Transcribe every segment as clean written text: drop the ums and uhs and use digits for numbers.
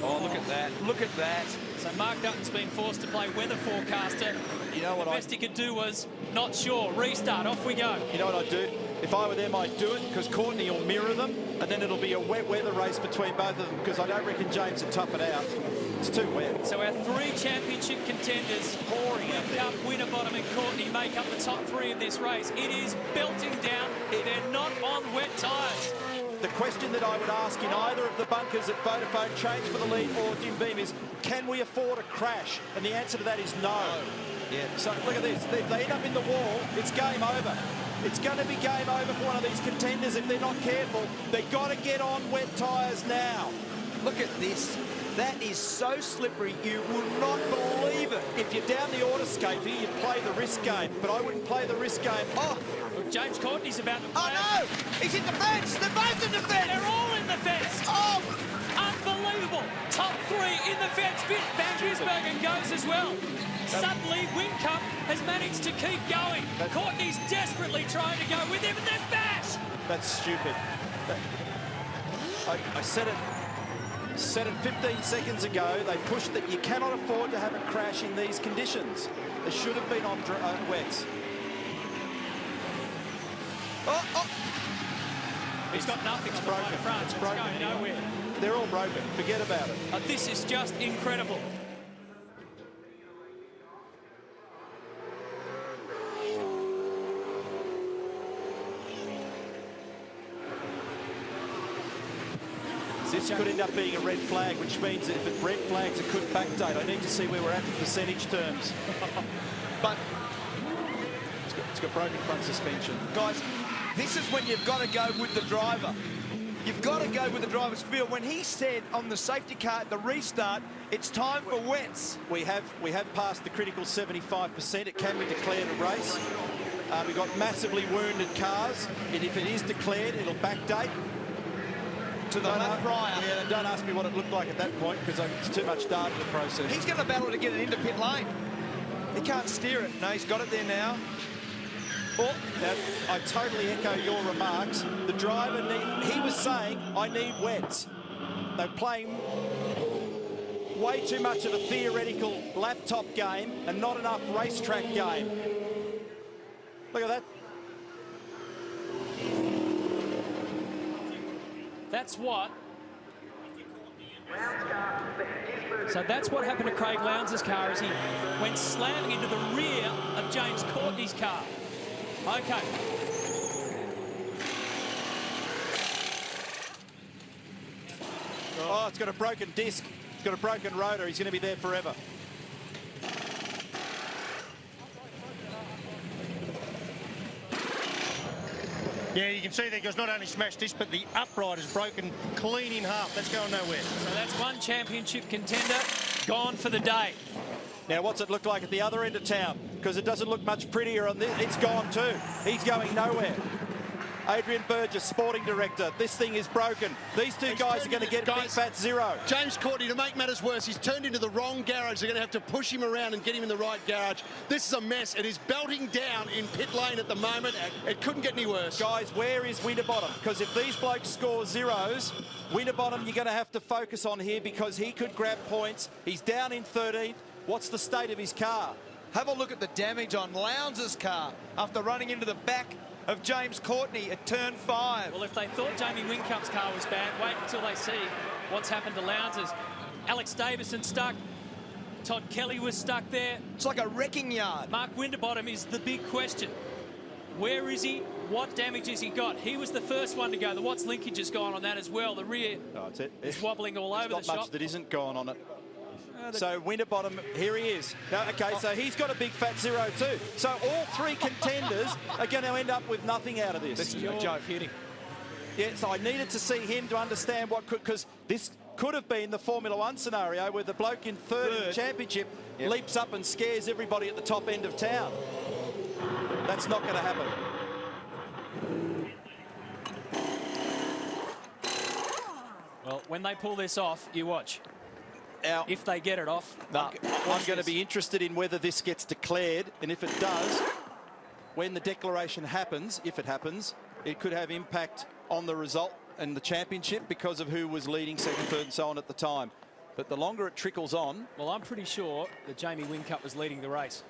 Oh, look at that. Look at that. So Mark Dutton's been forced to play weather forecaster. You know what the best he could do was not sure. Restart. Off we go. You know what I'd do? If I were them, I'd do it because Courtney will mirror them, and then it'll be a wet weather race between both of them because I don't reckon James would tough it out. It's too wet. So our three championship contenders, Cup, Winterbottom and Courtney, make up the top three of this race. It is belting down. They're not on wet tyres. The question that I would ask in either of the bunkers at Vodafone, Change for the Lead or Jim Beam, is can we afford a crash? And the answer to that is no. Yeah. So look at this. If they end up in the wall, it's game over. It's going to be game over for one of these contenders if they're not careful. They've got to get on wet tyres now. Look at this. That is so slippery, you will not believe it. If you're down the autoscape here, you play the risk game, but I wouldn't play the risk game. Oh, James Courtney's about to play. Oh, no! He's in the fence! They're both in the fence! They're all in the fence! Oh! Unbelievable! Top three in the fence. Van Gisbergen goes as well. Suddenly, Whincup has managed to keep going. Courtney's desperately trying to go with him, and then bash! That's stupid. I said it 15 seconds ago. They pushed that you cannot afford to have a crash in these conditions. They should have been on wets. Oh, oh. He's got nothing on the broken. right of front. It's It's broken. going nowhere. They're all broken. Forget about it. This is just incredible. This could end up being a red flag, which means that if it's red flags, it could backdate. I need to see where we're at in percentage terms. But it's got broken front suspension. Guys, this is when you've got to go with the driver. You've got to go with the driver's feel. When he said on the safety car at the restart, it's time for wets. We have passed the critical 75%. It can be declared a race. We've got massively wounded cars, and if it is declared, it'll backdate To the lap prior. Yeah, and don't ask me what it looked like at that point because it's too much data to process. He's going to battle to get it into pit lane. He can't steer it. No, he's got it there now. Oh, now, I totally echo your remarks. The driver, he was saying, I need wets. They're playing way too much of a theoretical laptop game and not enough racetrack game. Look at that. That's what. So that's what happened to Craig Lowndes' car as he went slamming into the rear of James Courtney's car. Okay. Oh, it's got a broken disc. It's got a broken rotor. He's going to be there forever. Yeah, you can see there, because not only smashed this, but the upright is broken clean in half. That's going nowhere. So that's one championship contender gone for the day. Now, what's it look like at the other end of town? Because it doesn't look much prettier on this. It's gone too. He's going nowhere. Adrian Burgess, sporting director. This thing is broken. These two guys are going to get big fat zero. James Courtney, to make matters worse, he's turned into the wrong garage. They're going to have to push him around and get him in the right garage. This is a mess. It is belting down in pit lane at the moment. It couldn't get any worse. Guys, where is Winterbottom? Because if these blokes score zeros, Winterbottom you're going to have to focus on here because he could grab points. He's down in 13th. What's the state of his car? Have a look at the damage on Lowndes' car after running into the back of James Courtney at turn 5. Well, if they thought Jamie Whincup's car was bad, wait until they see what's happened to Lowndes'. Alex Davison stuck. Todd Kelly was stuck there. It's like a wrecking yard. Mark Winterbottom is the big question. Where is he? What damage has he got? He was the first one to go. The Watts linkage has gone on that as well. The rear is wobbling all over the shop. There's not much that isn't gone on it. So Winterbottom, here he is. Now, okay, so he's got a big fat zero too. So all three contenders are going to end up with nothing out of this. This is a joke hitting. Yeah, so I needed to see him to understand what could, because this could have been the Formula One scenario where the bloke in third in the championship leaps up and scares everybody at the top end of town. That's not going to happen. Well, when they pull this off, you watch. Now, if they get it off, I'm going to be interested in whether this gets declared, and if it does, when the declaration happens, if it happens, it could have impact on the result and the championship because of who was leading second, third and so on at the time. But the longer it trickles on... Well, I'm pretty sure that Jamie Whincup was leading the race.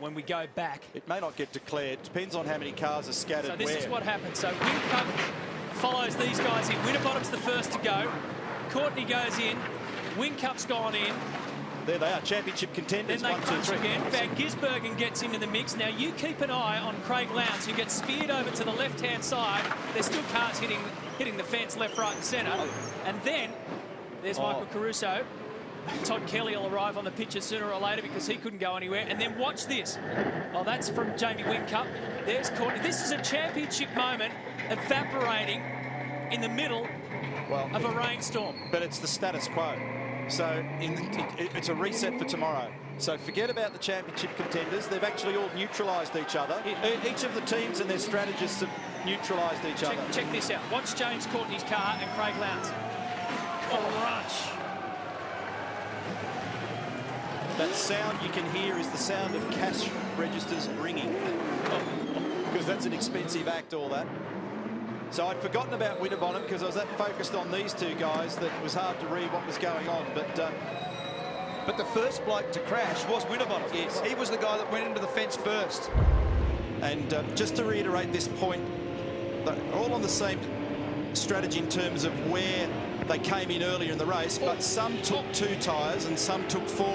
When we go back... It may not get declared. Depends on how many cars are scattered So this where. is what happens. So Whincup follows these guys in. Winterbottom's the first to go. Courtney goes in. Whincup's gone in. There they are, championship contenders. Then they 1, 2, crunch 3. again. Van Gisbergen gets into the mix. Now you keep an eye on Craig Lowndes, who gets speared over to the left-hand side. There's still cars hitting the fence left, right and centre. And then there's Michael Caruso. Todd Kelly will arrive on the picture sooner or later because he couldn't go anywhere. And then watch this. Oh, that's from Jamie Whincup. There's Courtney. This is a championship moment evaporating in the middle of a rainstorm. But it's the status quo. So it's a reset for tomorrow. So forget about the championship contenders. They've actually all neutralised each other. Each of the teams and their strategists have neutralised each other. Check this out. Watch James Courtney's car and Craig Lowndes. Crunch. That sound you can hear is the sound of cash registers ringing. Because that's an expensive act, all that. So I'd forgotten about Winterbottom because I was that focused on these two guys that it was hard to read what was going on. But the first bloke to crash was Winterbottom. Yes. He was the guy that went into the fence first. And just to reiterate this point, they're all on the same strategy in terms of where they came in earlier in the race, but some took 2 tyres and some took 4.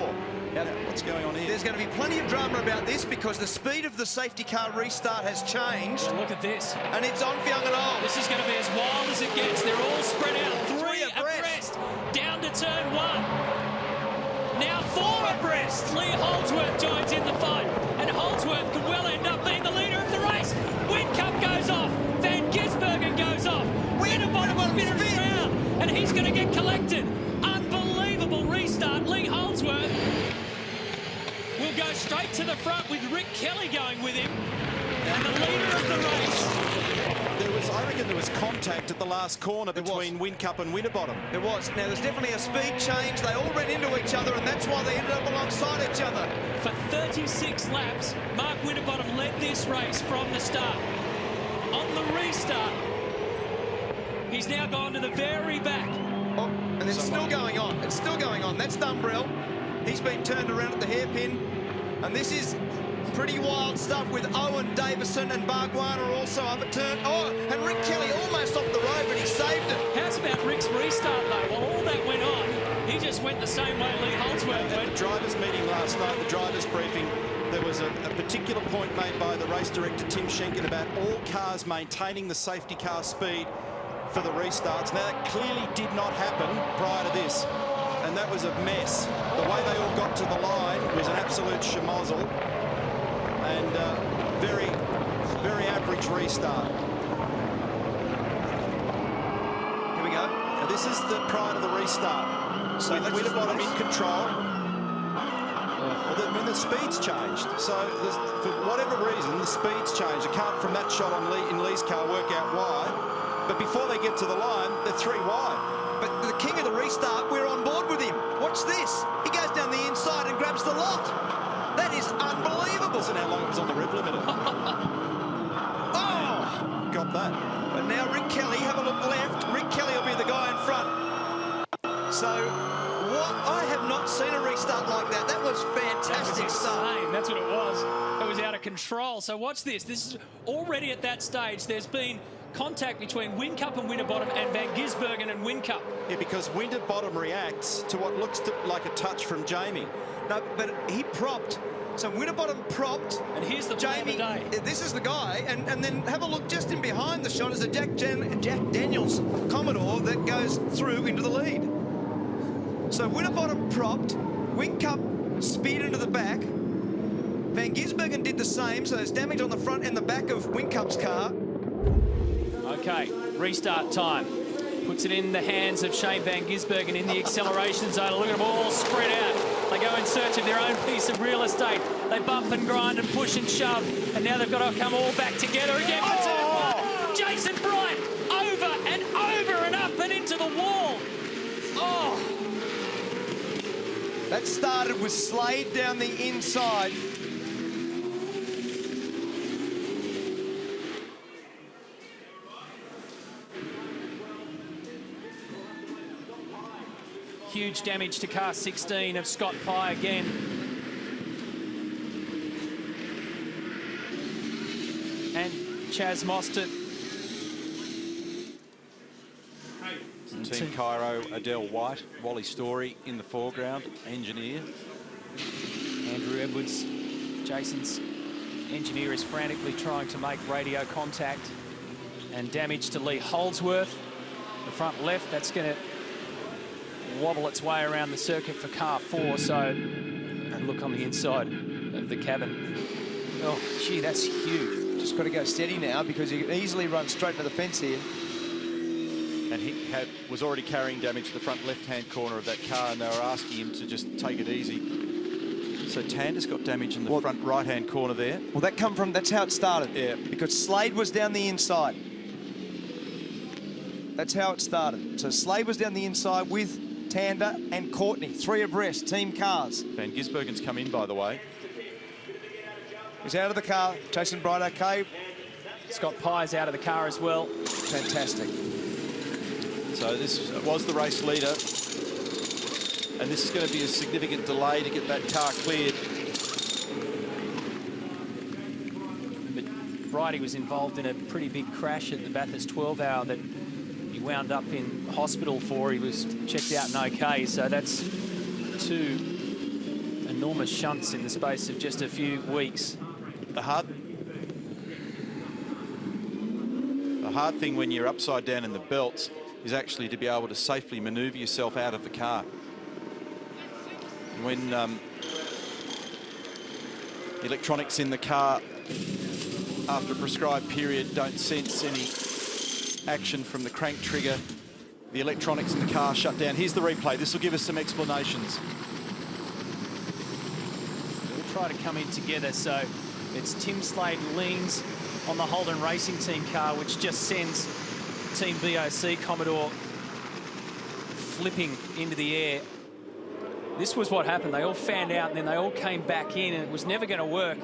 Now, what's going on here? There's going to be plenty of drama about this because the speed of the safety car restart has changed. Look at this. And it's on for young and old. This is going to be as wild as it gets. They're all spread out. 3 abreast. Down to turn 1. Now 4 abreast. Lee Holdsworth joins in the fight. And Holdsworth could well end up being the leader of the race. Whincup goes off. Van Gisbergen goes off. Winterbottom spins around. And he's going to get collected. Unbelievable restart. Lee Holdsworth will go straight to the front with Rick Kelly going with him. And the leader of the race. I reckon there was contact at the last corner between Whincup and Winterbottom. There was. Now, there's definitely a speed change. They all ran into each other, and that's why they ended up alongside each other. For 36 laps, Mark Winterbottom led this race from the start. On the restart, he's now gone to the very back. Oh, and it's still going on. It's still going on. That's Dumbrell. He's been turned around at the hairpin. And this is pretty wild stuff with Owen Davison and Bargwana also up a turn. Oh, and Rick Kelly almost off the road, but he saved it. How's about Rick's restart, though? While all that went on, he just went the same way Lee Holdsworth went. At the drivers' meeting last night, the drivers' briefing, there was a particular point made by the race director, Tim Schenken, about all cars maintaining the safety car speed for the restarts. Now, that clearly did not happen prior to this, and that was a mess. The way they all got to the line was an absolute schmozzle, and very, very average restart. Here we go. Now, this is the prior to the restart. So with Winterbottom in control. When the speed's changed, so for whatever reason, the speed's changed. I can't, from that shot on in Lee's car, work out why. But before they get to the line, they're 3 wide. But the king of the restart, we're on board with him. Watch this. He goes down the inside and grabs the lot. That is unbelievable. Listen how long it was on the rev limiter. Oh! Got that. But now Rick Kelly, have a look left. Rick Kelly will be the guy in front. So, I have not seen a restart like that. That was fantastic stuff. That's what it was. It was out of control. So watch this. This is already at that stage. There's been contact between Whincup and Winterbottom and Van Gisbergen and Whincup. Yeah, because Winterbottom reacts to what looks like a touch from Jamie. No, but he propped. So Winterbottom propped. And here's the Jamie. play of the day. This is the guy. And then have a look just in behind the shot is a Jack Daniels Commodore that goes through into the lead. So Winterbottom propped. Whincup speared into the back. Van Gisbergen did the same. So there's damage on the front and the back of Whincup's car. Okay, restart time. Puts it in the hands of Shane Van Gisbergen in the acceleration zone. Look at them all spread out. They go in search of their own piece of real estate. They bump and grind and push and shove. And now they've got to come all back together again for turn 1. Jason Bright over and up and into the wall. Oh. That started with Slade down the inside. Huge damage to car 16 of Scott Pye again. And Chaz Mostert. Team Cairo, Adele White, Wally Story in the foreground, engineer. Andrew Edwards, Jason's engineer, is frantically trying to make radio contact. And damage to Lee Holdsworth, the front left. That's going to wobble its way around the circuit for car 4. So, and look on the inside of the cabin. Oh, gee, that's huge. Just got to go steady now because you can easily run straight into the fence here. And he was already carrying damage to the front left-hand corner of that car, and they were asking him to just take it easy. So Tander's got damage in the front right-hand corner there. Well, that's how it started. Yeah. Because Slade was down the inside. That's how it started. So Slade was down the inside with Tander and Courtney, 3 abreast, team cars. Van Gisbergen's come in, by the way. He's out of the car. Jason Bright, okay. Scott Pye's out of the car as well. Fantastic. So this was the race leader. And this is going to be a significant delay to get that car cleared. But Brighty was involved in a pretty big crash at the Bathurst 12 hour that he wound up in hospital for. He was checked out and okay. So that's 2 enormous shunts in the space of just a few weeks. The hard thing when you're upside down in the belts is actually to be able to safely maneuver yourself out of the car. When electronics in the car after a prescribed period don't sense any action from the crank trigger, the electronics in the car shut down. Here's the replay. This will give us some explanations. We'll try to come in together. So it's Tim Slade leans on the Holden Racing Team car, which just sends Team BOC Commodore flipping into the air. This was what happened. They all fanned out and then they all came back in, and it was never going to work.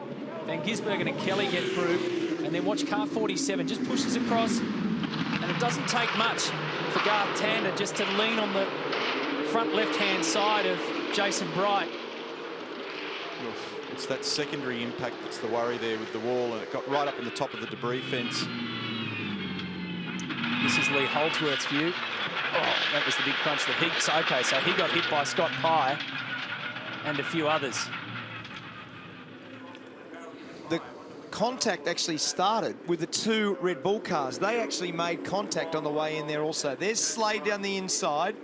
Van Gisbergen and Kelly get through, and then watch car 47 just pushes across, and it doesn't take much for Garth Tander just to lean on the front left-hand side of Jason Bright. It's that secondary impact that's the worry there with the wall, and it got right up in the top of the debris fence. This is Lee Holdsworth's view. Oh, that was the big crunch that he... So, okay, so he got hit by Scott Pye and a few others. The contact actually started with the 2 Red Bull cars. They actually made contact on the way in there also. There's Slade down the inside.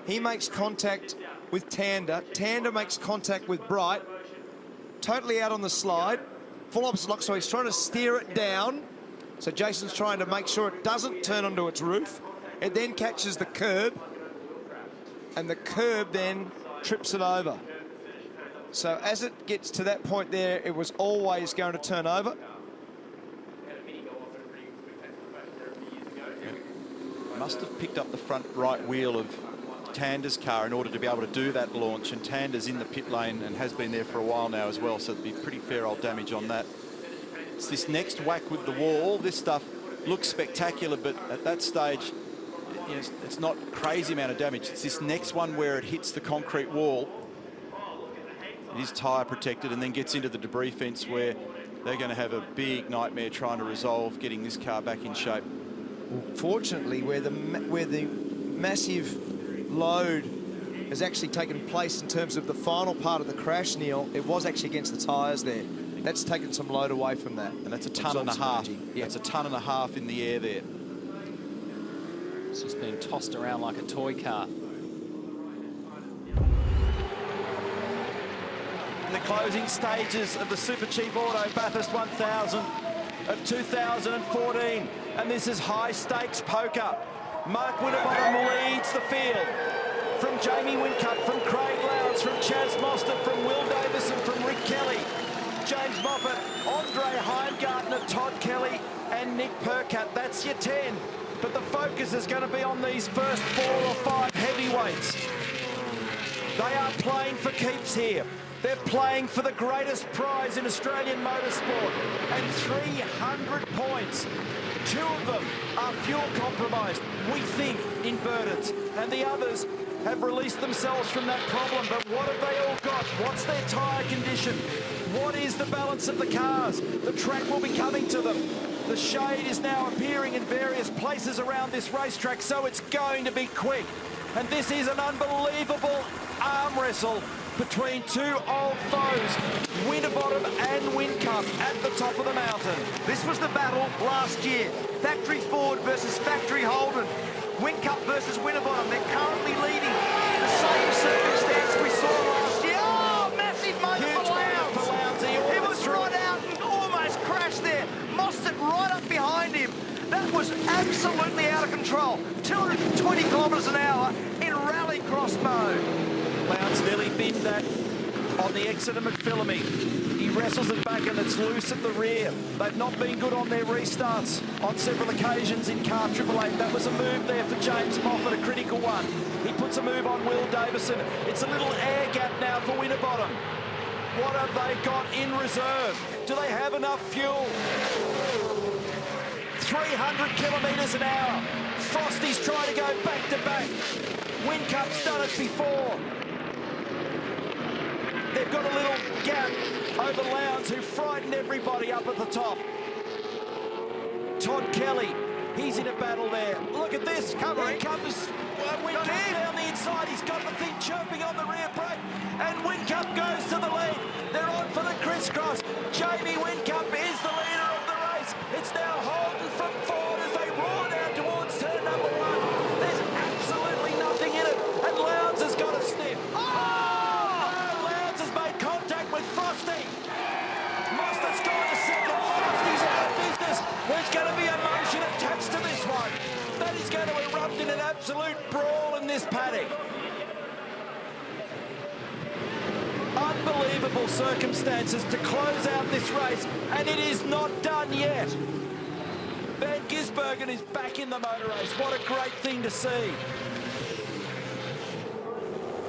He makes contact with Tander. Tander makes contact with Bright. Totally out on the slide. Full opposite lock, so he's trying to steer it down. So Jason's trying to make sure it doesn't turn onto its roof. It then catches the curb, and the curb then trips it over. So as it gets to that point there, it was always going to turn over. Must have picked up the front right wheel of Tander's car in order to be able to do that launch, and Tander's in the pit lane and has been there for a while now as well, so there'd be pretty fair old damage on that. It's this next whack with the wall. This stuff looks spectacular, but at that stage, you know, it's not a crazy amount of damage. It's this next one where it hits the concrete wall. It is tyre protected and then gets into the debris fence, where they're going to have a big nightmare trying to resolve getting this car back in shape. Fortunately, where the massive load has actually taken place in terms of the final part of the crash, Neil, it was actually against the tyres there. That's taken some load away from that. And that's a tonne and a half. Yeah. That's a tonne and a half in the air there. It's just been tossed around like a toy car. In the closing stages of the Super Cheap Auto Bathurst 1000 of 2014. And this is high-stakes poker. Mark Winterbottom leads the field. From Jamie Whincup, from Craig Lowndes, from Chaz Mostert, from Will Davison, from Rick Kelly, James Moffat, Andre Heimgartner, Todd Kelly, and Nick Percat. That's your 10. But the focus is going to be on these first 4 or 5 heavyweights. They are playing for keeps here. They're playing for the greatest prize in Australian motorsport, and 300 points. 2 of them are fuel compromised, we think inverteds, and the others have released themselves from that problem. But what have they all got? What's their tyre condition? What is the balance of the cars? The track will be coming to them. The shade is now appearing in various places around this racetrack, so it's going to be quick. And this is an unbelievable arm wrestle between 2 old foes, Winterbottom and Whincup at the top of the mountain. This was the battle last year. Factory Ford versus Factory Holden. Whincup versus Winterbottom. They're currently leading the same circumstance we saw last year. Oh, massive moment for Lowndes. He was right out and almost crashed there. Mossed it right up behind him. That was absolutely out of control. 220 kilometres an hour in rallycross mode. Lowndes nearly binned that on the exit of McPhillamy. He wrestles it back and it's loose at the rear. They've not been good on their restarts on several occasions in car 888. That was a move there for James Moffat, a critical one. He puts a move on Will Davison. It's a little air gap now for Winterbottom. What have they got in reserve? Do they have enough fuel? 300 kilometres an hour. Frosty's trying to go back to back. Whincup's done it before. They've got a little gap over Lowndes, who frightened everybody up at the top. Todd Kelly, he's in a battle there. Look at this, covering. Whincup down the inside. He's got the thing chirping on the rear brake, and Whincup goes to the lead. They're on for the crisscross. Jamie Whincup is the leader of the race. It's now Holden from Ford as they roar down towards turn number 1. There's absolutely nothing in it, and Lowndes has got a sniff. With Frosty. Mustard's gone to second. Frosty's out of business. There's going to be emotion attached to this one. That is going to erupt in an absolute brawl in this paddock. Unbelievable circumstances to close out this race, and it is not done yet. Van Gisbergen is back in the motor race. What a great thing to see.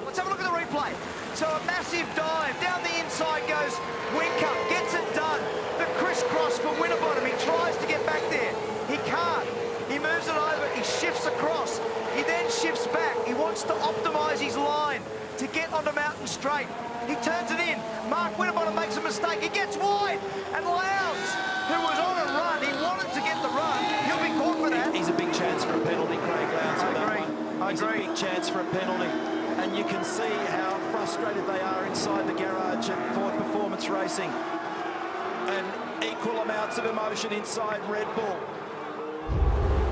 Let's have a look at the replay. So a massive dive. Down the inside goes Whincup. Gets it done. The crisscross for Winterbottom. He tries to get back there. He can't. He moves it over. He shifts across. He then shifts back. He wants to optimise his line to get onto Mountain Straight. He turns it in. Mark Winterbottom makes a mistake. He gets wide. And Lowndes, who was on a run, he wanted to get the run. He'll be caught for that. He's a big chance for a penalty, Craig Lowndes. I agree. He's a big chance for a penalty. And you can see how frustrated they are inside the garage at Ford Performance Racing. And equal amounts of emotion inside Red Bull.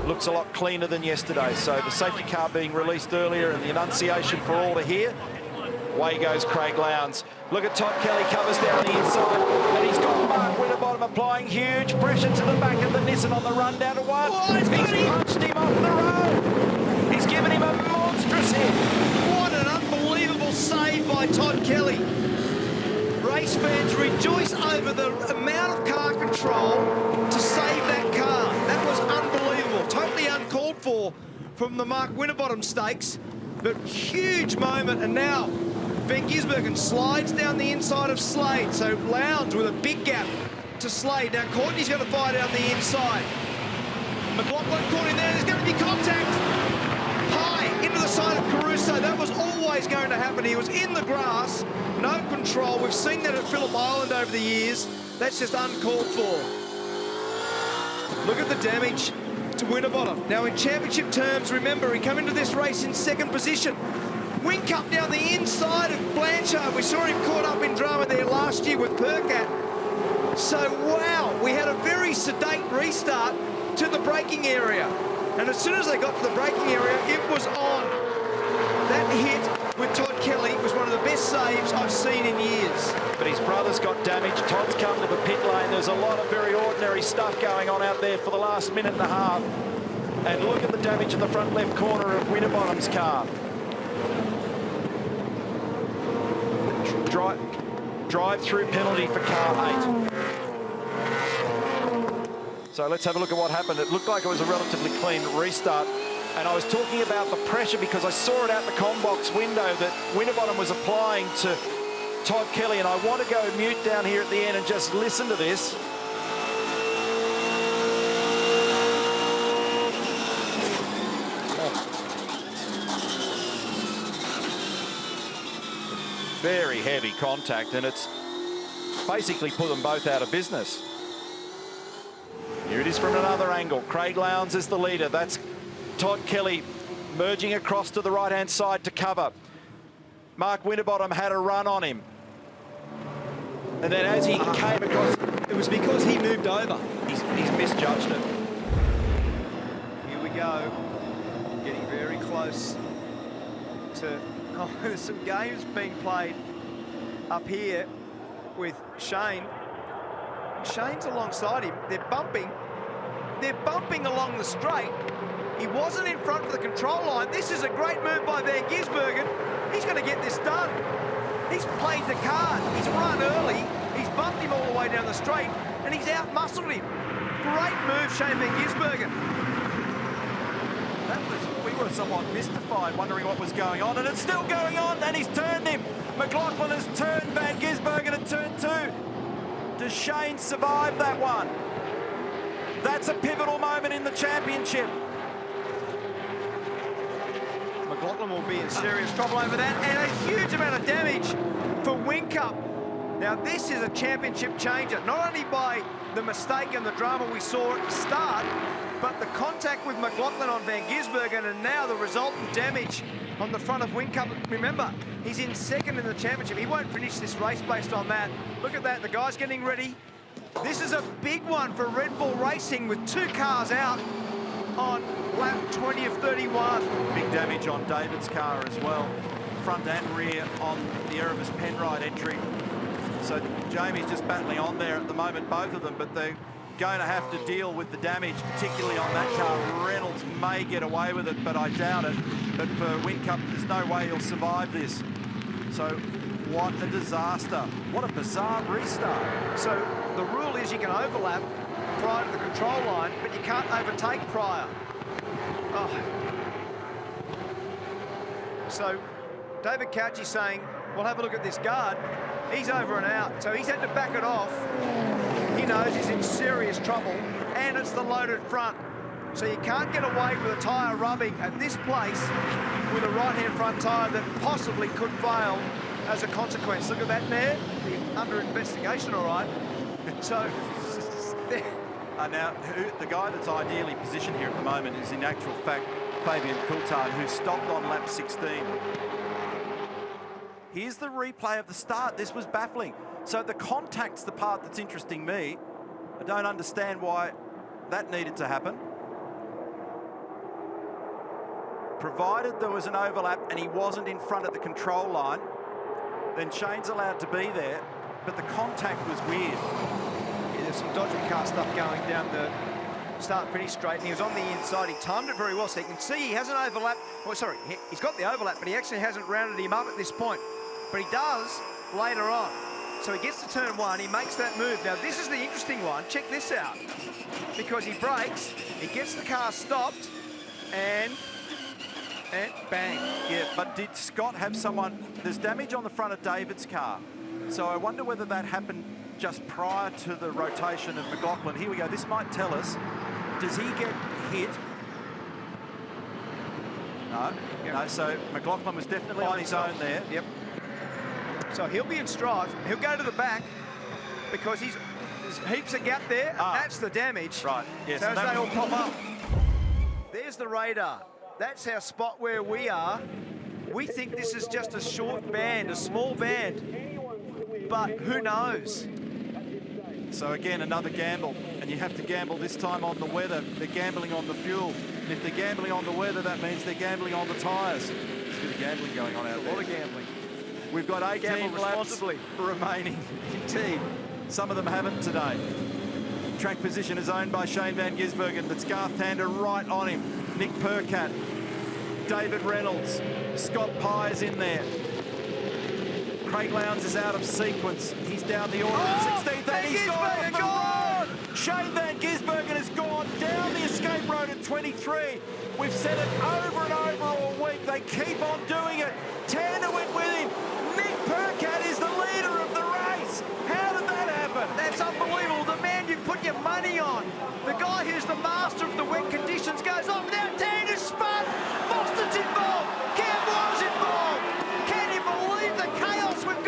Looks a lot cleaner than yesterday. So the safety car being released earlier and the annunciation for all to hear. Away goes Craig Lowndes. Look at Todd Kelly, covers down the inside. And he's got Mark Winterbottom applying huge pressure to the back of the Nissan on the run down to 1. Oh, he's punched him off the road. He's given him a monstrous hit. What an unbelievable save by Todd Kelly. Race fans rejoice over the amount of car control to save that car. That was unbelievable. Totally uncalled for from the Mark Winterbottom stakes, but huge moment. And now Van Gisbergen slides down the inside of Slade. So Lowndes with a big gap to Slade. Now Courtney's going to fire down the inside. McLaughlin caught in there. There's going to be contact. High into the side of Caruso. That was always going to happen. He was in the grass, no control. We've seen that at Phillip Island over the years. That's just uncalled for. Look at the damage to Winterbottom. Now in championship terms, remember, he came into this race in second position. Whincup down the inside of Blanchard. We saw him caught up in drama there last year with Percat. So, wow, we had a very sedate restart to the braking area. And as soon as they got to the braking area, it was on. That hit with Todd Kelly was one of the best saves I've seen in years. But his brother's got damage. Todd's come to the pit lane. There's a lot of very ordinary stuff going on out there for the last minute and a half. And look at the damage in the front left corner of Winterbottom's car. Drive-through penalty for car 8. So let's have a look at what happened. It looked like it was a relatively clean restart. And I was talking about the pressure because I saw it out the combox window that Winterbottom was applying to Todd Kelly. And I want to go mute down here at the end and just listen to this. very heavy contact, and it's basically put them both out of business. Here it is from another angle. Craig Lowndes is the leader. That's Todd Kelly merging across to the right-hand side to cover. Mark Winterbottom had a run on him. And then as he came across... It was because he moved over. He's misjudged it. Here we go. Getting very close to... Oh, there's some games being played up here with Shane. Shane's alongside him. They're bumping. They're bumping along the straight. He wasn't in front of the control line. This is a great move by Van Gisbergen. He's going to get this done. He's played the card. He's run early. He's bumped him all the way down the straight, and he's out-muscled him. Great move, Shane Van Gisbergen. We were somewhat mystified, wondering what was going on, and it's still going on, and he's turned him. McLaughlin has turned Van Gisbergen at turn 2. Does Shane survive that one? That's a pivotal moment in the championship. McLaughlin will be in serious trouble over that, and a huge amount of damage for Whincup. Now, this is a championship changer, not only by the mistake and the drama we saw at the start, but the contact with McLaughlin on Van Gisbergen, and now the resultant damage on the front of Whincup. Remember, he's in second in the championship. He won't finish this race based on that. Look at that, the guy's getting ready. This is a big one for Red Bull Racing with 2 cars out on lap 20 of 31. Big damage on David's car as well. Front and rear on the Erebus Penrite entry. So Jamie's just battling on there at the moment, both of them, but they're going to have to deal with the damage, particularly on that car. Reynolds may get away with it, but I doubt it. But for Whincup, there's no way he'll survive this. So what a disaster. What a bizarre restart. So the rule is you can overlap prior to the control line, but you can't overtake prior. Oh. So David Couchy saying, well, have a look at this guard. He's over and out, so he's had to back it off. He knows he's in serious trouble, and it's the loaded front. So you can't get away with a tyre rubbing at this place with a right-hand front tyre that possibly could fail as a consequence. Look at that there, under investigation, all right. So, now, the guy that's ideally positioned here at the moment is in actual fact Fabian Coulthard, who stopped on lap 16. Here's the replay of the start. This was baffling. So the contact's the part that's interesting me. I don't understand why that needed to happen. Provided there was an overlap and he wasn't in front of the control line, then Shane's allowed to be there, but the contact was weird. Yeah, there's some dodgy car stuff going down the start-finish straight, and he was on the inside. He timed it very well, so you can see he hasn't overlapped. Oh, sorry, he's got the overlap, but he actually hasn't rounded him up at this point. But he does later on. So he gets to turn 1, he makes that move. Now, this is the interesting one. Check this out. Because he brakes, he gets the car stopped, and bang. Yeah, but did Scott have someone... There's damage on the front of David's car. So I wonder whether that happened just prior to the rotation of McLaughlin. Here we go. This might tell us. Does he get hit? No. Yep. No, so McLaughlin was definitely on his own there. Yep. So he'll be in strife. He'll go to the back because there's heaps of gap there. And that's the damage. Right. Yes. So as they all pop up. There's the radar. That's our spot where we are. We think this is just a short band, a small band. But who knows? So again, another gamble. And you have to gamble this time on the weather. They're gambling on the fuel. And if they're gambling on the weather, that means they're gambling on the tyres. There's a bit of gambling going on out there. A lot of gambling. We've got 18 laps remaining. Indeed. Some of them haven't today. Track position is owned by Shane Van Gisbergen. That's Garth Tander right on him. Nick Percat, David Reynolds, Scott Pye's in there. Craig Lowndes is out of sequence. He's down the order of 16th, and he's gone. Shane Van Gisbergen has gone down the escape road at 23. We've said it over and over all week. They keep on doing it. Tander went with him. Nick Percat is the leader of the race. How did that happen? That's unbelievable. The man you put your money on. The guy who's the master of the wet conditions goes off. Now Tander's spun. Boston's involved. Campbell's involved. Can you believe the chaos we've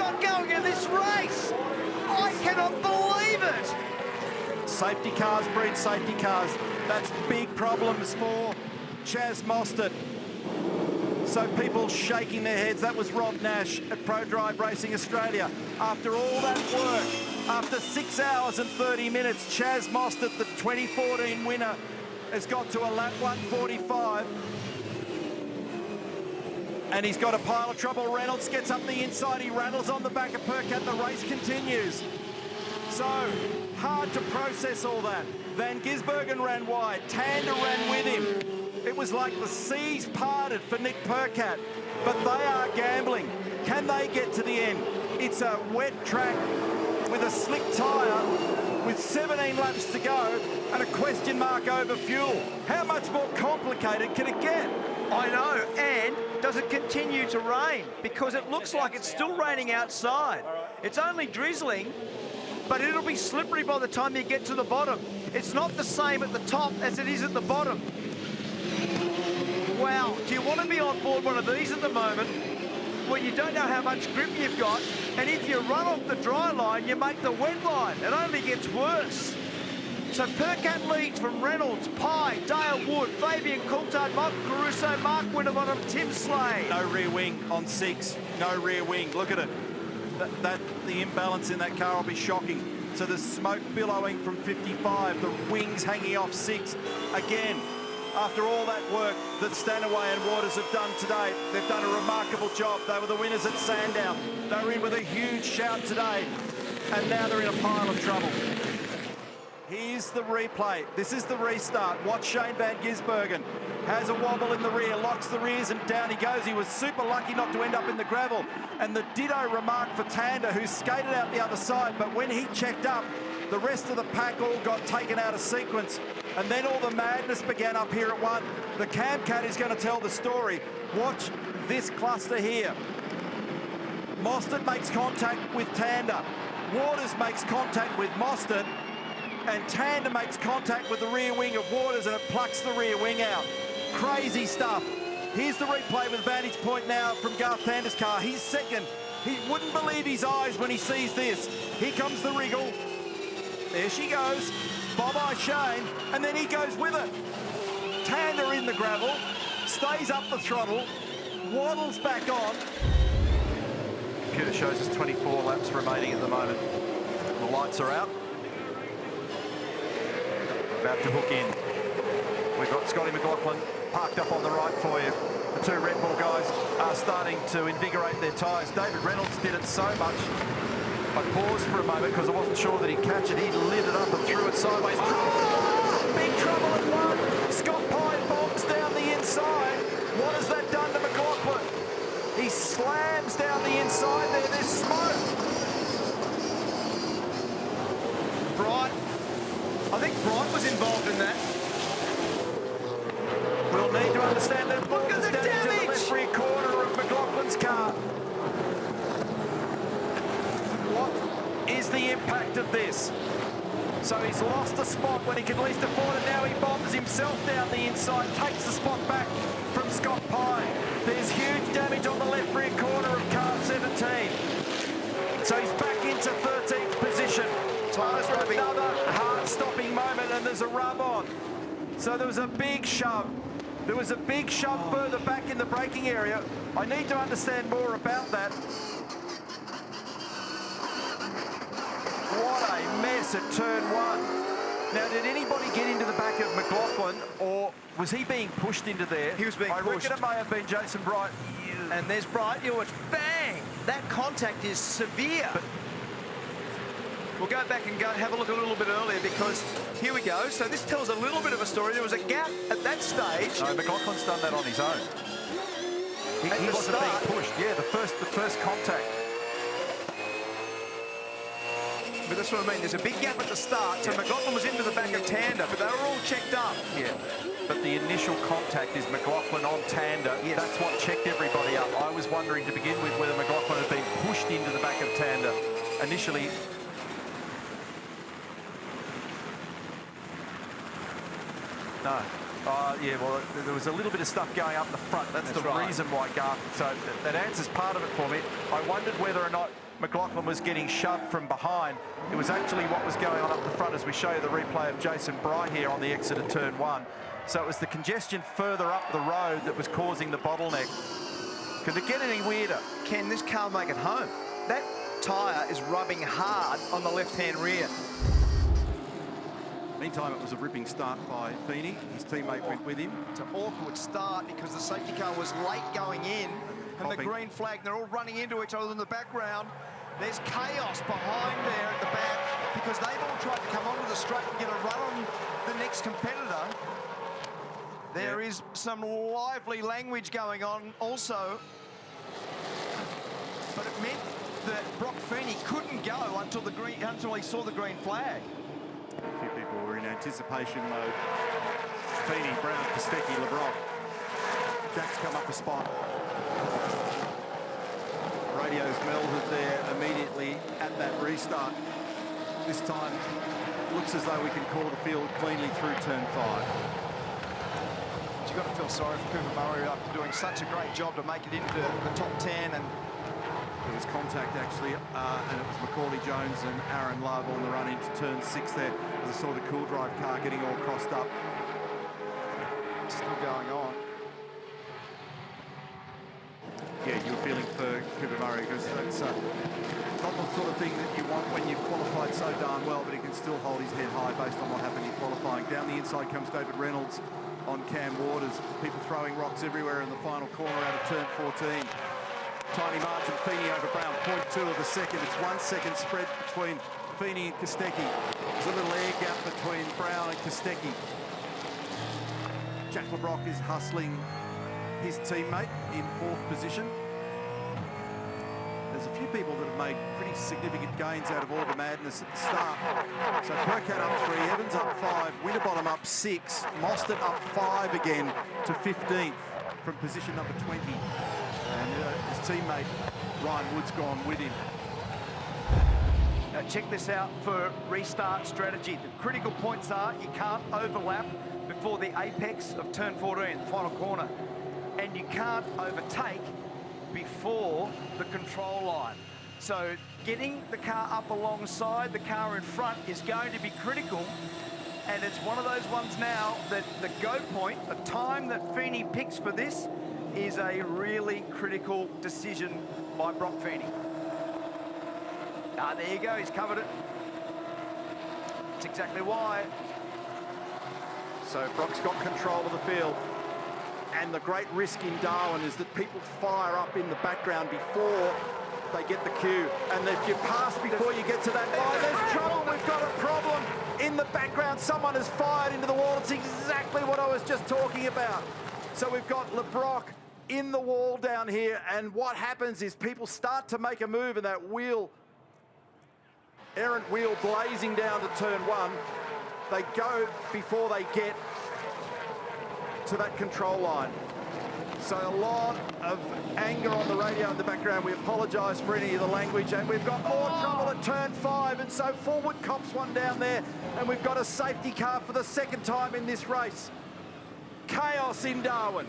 Safety cars breed safety cars. That's big problems for Chaz Mostert. So people shaking their heads. That was Rob Nash at Pro Drive Racing Australia. After all that work, after 6 hours and 30 minutes, Chaz Mostert, the 2014 winner, has got to a lap 145. And he's got a pile of trouble. Reynolds gets up the inside. He rattles on the back of Percat. The race continues. So hard to process all that. Van Gisbergen ran wide. Tander ran with him. It was like the seas parted for Nick Percat. But they are gambling. Can they get to the end? It's a wet track with a slick tyre with 17 laps to go and a question mark over fuel. How much more complicated can it get? I know, and does it continue to rain? Because it looks like it's still raining outside. It's only drizzling, but it'll be slippery by the time you get to the bottom. It's not the same at the top as it is at the bottom. Wow, do you want to be on board one of these at the moment where you don't know how much grip you've got, and if you run off the dry line, you make the wet line. It only gets worse. So Percat leads from Reynolds, Pye, Dale Wood, Fabian Coulthard, Mark Caruso, Mark Winterbottom, Tim Slade. No rear wing on 6, no rear wing. Look at it. The imbalance in that car will be shocking. So there's smoke billowing from 55, the wings hanging off 6. Again, after all that work that Stanaway and Waters have done today, they've done a remarkable job. They were the winners at Sandown. They were in with a huge shout today, and now they're in a pile of trouble. Here's the replay. This is the restart. Watch Shane Van Gisbergen. Has a wobble in the rear, locks the rears, and down he goes. He was super lucky not to end up in the gravel. And the ditto remark for Tander, who skated out the other side, but when he checked up, the rest of the pack all got taken out of sequence. And then all the madness began up here at 1. The Cam Cat is going to tell the story. Watch this cluster here. Mostert makes contact with Tander. Waters makes contact with Mostert. And Tander makes contact with the rear wing of Waters, and it plucks the rear wing out. Crazy stuff. Here's the replay with vantage point now from Garth Tander's car. He's second. He wouldn't believe his eyes when he sees this. Here comes the wriggle. There she goes. Bob-Eye Shane, and then he goes with it. Tander in the gravel, stays up the throttle, waddles back on. Computer shows us 24 laps remaining at the moment. The lights are out. About to hook in. We've got Scotty McLaughlin parked up on the right for you. The two Red Bull guys are starting to invigorate their tyres. David Reynolds did it so much. I paused for a moment because I wasn't sure that he'd catch it. He lit it up and threw it sideways. Oh, big trouble at 1. Scott Pye bombs down the inside. What has that done to McLaughlin? He slams down the inside there. There's smoke. Bright. I think Bright was involved in that. We'll need to understand that. Look at the damage! To the left rear corner of McLaughlin's car. What is the impact of this? So he's lost a spot when he can least afford it. Now he bombs himself down the inside, takes the spot back from Scott Pye. There's huge damage on the left rear corner of car 17. So he's back into 13th position. Another heart-stopping moment, and there's a rub on. So there was a big shove. There was a big shove further back in the braking area. I need to understand more about that. What a mess at turn 1. Now, did anybody get into the back of McLaughlin, or was he being pushed into there? He was being pushed. I reckon it may have been Jason Bright. And there's Bright. You watch, bang! That contact is severe. But we'll go back and have a look a little bit earlier, because here we go. So this tells a little bit of a story. There was a gap at that stage. No, McLaughlin's done that on his own. He wasn't being pushed. Yeah, the first contact. But that's what I mean. There's a big gap at the start. So McLaughlin was into the back of Tander, but they were all checked up. Yeah. But the initial contact is McLaughlin on Tander. Yes. That's what checked everybody up. I was wondering to begin with whether McLaughlin had been pushed into the back of Tander. Initially, no. Yeah, well, there was a little bit of stuff going up the front. That's the reason why Garth. So that answers part of it for me. I wondered whether or not McLaughlin was getting shoved from behind. It was actually what was going on up the front, as we show you the replay of Jason Bry here on the exit of turn 1. So it was the congestion further up the road that was causing the bottleneck. Could it get any weirder? Can this car make it home? That tyre is rubbing hard on the left-hand rear. Meantime, it was a ripping start by Feeney. His teammate went with him. It's an awkward start because the safety car was late going in, and the green flag, they're all running into each other in the background. There's chaos behind there at the back because they've all tried to come onto the straight and get a run on the next competitor. There is some lively language going on also, but it meant that Brock Feeney couldn't go until he saw the green flag. A few people were in anticipation mode. Feeney, Brown, Kostecki, LeBron. Jack's come up a spot. Radio's melded there immediately at that restart. This time, looks as though we can call the field cleanly through turn 5. You've got to feel sorry for Cooper Murray after doing such a great job to make it into the top 10. And there was contact actually, and it was Macaulay Jones and Aaron Love on the run into turn 6 there, as I saw the Cool Drive car getting all crossed up. Still going on. Yeah, you were feeling for Cooper Murray because that's not the sort of thing that you want when you've qualified so darn well, but he can still hold his head high based on what happened in qualifying. Down the inside comes David Reynolds on Cam Waters. People throwing rocks everywhere in the final corner out of turn 14. Tiny margin, Feeney over Brown, 0.2 of a second. It's 1 second spread between Feeney and Kostecki. There's a little air gap between Brown and Kostecki. Jack LeBrock is hustling his teammate in 4th position. There's a few people that have made pretty significant gains out of all the madness at the start. So Percat up 3, Evans up 5, Winterbottom up 6, Mostert up 5 again to 15th from position number 20. And his teammate Ryan Wood's gone with him. Now check this out for restart strategy. The critical points are you can't overlap before the apex of turn 14, the final corner. And you can't overtake before the control line. So getting the car up alongside the car in front is going to be critical. And it's one of those ones now that the go point, the time that Feeney picks for this, is a really critical decision by Brock Feeney. There you go, he's covered it. That's exactly why. So Brock's got control of the field. And the great risk in Darwin is that people fire up in the background before they get the cue. And if you pass before you get to that line, there's trouble. We've got a problem. In the background, someone has fired into the wall. It's exactly what I was just talking about. So we've got LeBrock in the wall down here. And what happens is people start to make a move, and that wheel, errant wheel blazing down to turn 1. They go before they get to that control line. So a lot of anger on the radio in the background. We apologise for any of the language, and we've got more trouble at turn 5, and so forward cops one down there, and we've got a safety car for the 2nd time in this race. Chaos in Darwin.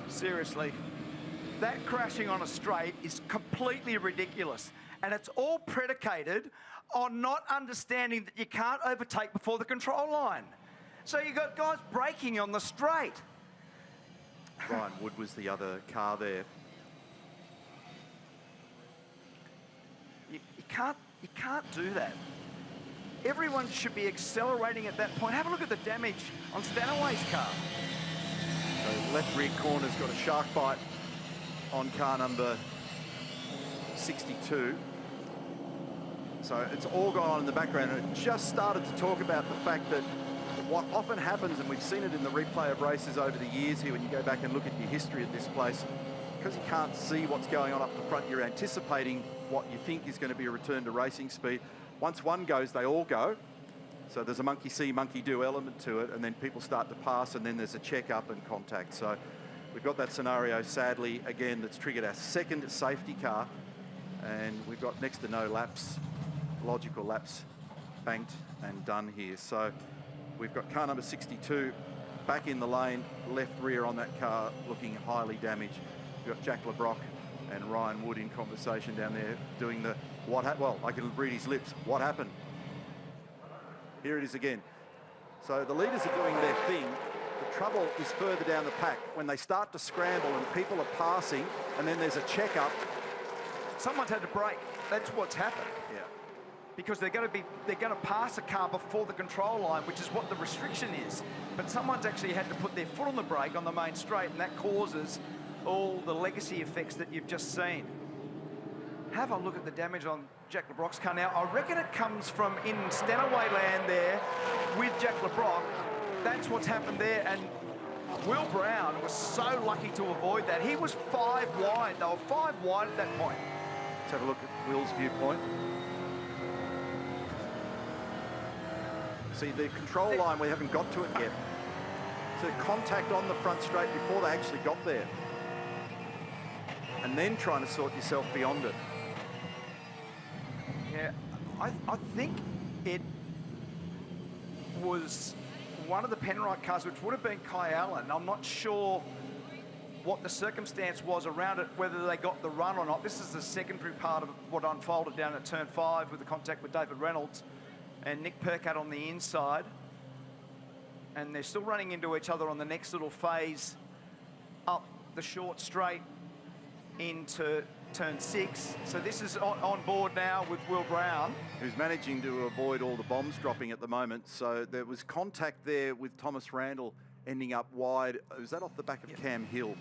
Seriously, that crashing on a straight is completely ridiculous, and it's all predicated on not understanding that you can't overtake before the control line. So you've got guys braking on the straight. Ryan Wood was the other car there. You can't do that. Everyone should be accelerating at that point. Have a look at the damage on Stanaway's car. So left rear corner's got a shark bite on car number 62. So it's all gone on in the background. And it just started to talk about the fact that what often happens, and we've seen it in the replay of races over the years here when you go back and look at your history at this place, because you can't see what's going on up the front, you're anticipating what you think is going to be a return to racing speed. Once one goes, they all go. So there's a monkey see, monkey do element to it, and then people start to pass, and then there's a check-up and contact. So we've got that scenario, sadly, again, that's triggered our 2nd safety car, and we've got next to no laps, logical laps, banked and done here. So we've got car number 62 back in the lane, left rear on that car looking highly damaged. We've got Jack LeBrock And Ryan Wood in conversation down there doing the well, I can read his lips. What happened? Here it is again. So the leaders are doing their thing. The trouble is further down the pack when they start to scramble and people are passing and then there's a checkup. Someone's had to brake. That's what's happened. Yeah. Because they're going to pass a car before the control line, which is what the restriction is. But someone's actually had to put their foot on the brake on the main straight, and that causes all the legacy effects that you've just seen. Have a look at the damage on Jack Le Broc's car now. I reckon it comes from in Stanaway land there with Jack Le Broc. That's what's happened there, and Will Brown was so lucky to avoid that. He was 5 wide. They were 5 wide at that point. Let's have a look at Will's viewpoint. See, the control line, we haven't got to it yet. So contact on the front straight before they actually got there. And then trying to sort yourself beyond it. Yeah, I think it was one of the Penrite cars, which would have been Kai Allen. I'm not sure what the circumstance was around it, whether they got the run or not. This is the secondary part of what unfolded down at turn 5 with the contact with David Reynolds and Nick Percat on the inside. And they're still running into each other on the next little phase up the short straight into turn 6. So this is on board now with Will Brown, who's managing to avoid all the bombs dropping at the moment. So there was contact there with Thomas Randall ending up wide. Was that off the back of Cam Hill?